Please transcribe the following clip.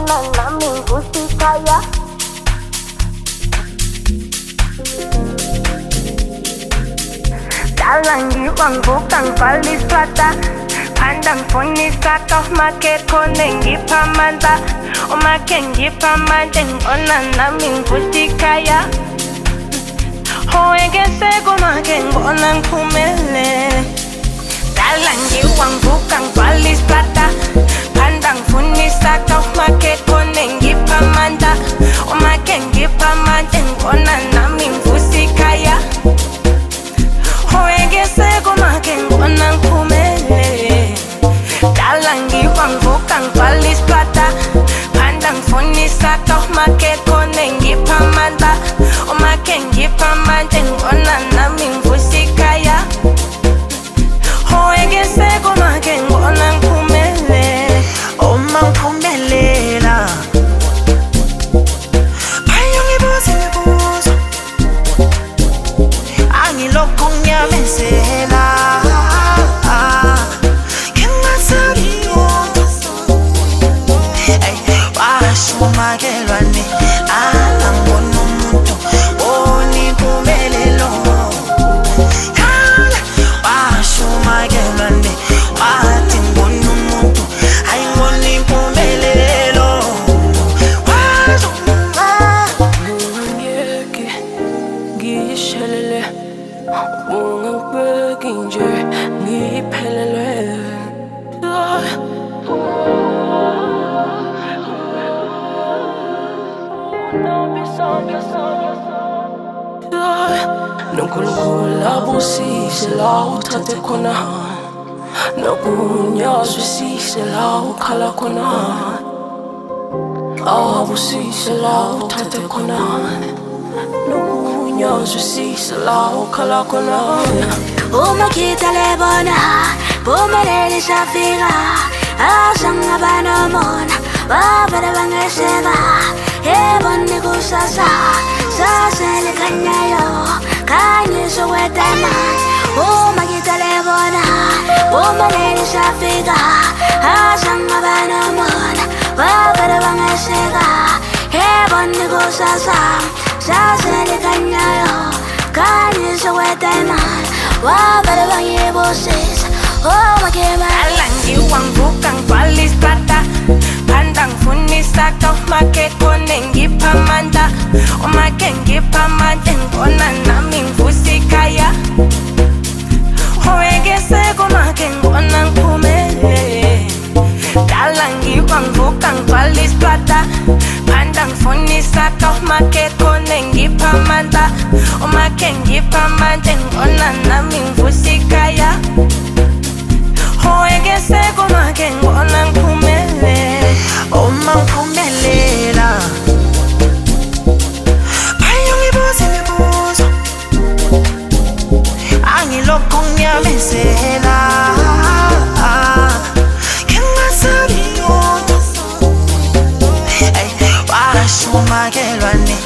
ngibona nami ngikusikhaya. Dala ngiwa ngivuka ngibhala isata, phanda ngifuna isaka, umake khona ngipha amandla, umake ngipha amandla ngibona nami ngikusikhaya. Ngeke kumake ngibona ngiphumelele. Dala ngiwa ngivuka ngibhala isata, phanda ngifuna isaka, umake khona ngipha amandla, umake ngipha amandla ngibona nami ngikusikhaya. Ngeke kumake ngibona ngiphumelele. Dala ngiwa ngivuka ngibhala isata, phanda ngifuna isaka, umake khona ngipha amandla, umake ngipha amandla ngibona nami ngikusikhaya. Ngeke kumake ngibona ngiphumelele. Uma ngiphumelela phayo ngibuza imibuzo, angilokhu ngiyamezela. Washumakelwane alangibona umuntu onimpumelelo. Washumakelwane wathi ngibona umuntu ayibona impumelelo. Ngeke ngiyishelele, ungangibeki nje ngiphelelwe. NoNkulunkulu abusise la uthathe khona, nokunyazwisise la ukhala khona. Awabusise la uthathe khona, nokunyazwisise la ukhala khona. Uma kitalebona phumeleli safika, asangaba nomona bavele bangeseka. Yebona kusasa sasele kanyayo kanyiso wetama. Uma kitalebona phumeleli safika, asangaba nomona bavele bangeseka. Yebona kusasa sasele kanyayo kanyiso wetama. Wabale bangibusisa Dala ngiwa ngivuka ngibhala isata, phanda ngifuna isaka, umake khona ngipha amandla, umake ngipha amandla ngibona nami ngikusikhaya. Ngeke kumake ngibona ngiphumelele. Dala ngiwa ngivuka ngibhala isata, phanda ngifuna isaka, umake khona ngipha amandla, umake ngipha amandla ngibona nami ngikusikhaya. Ngeke kumake ngibona ngiphumelele. Uma ngiphumelela phayo ngibuza imibuzo, angilokhu ngiyamezela. Washumakelwane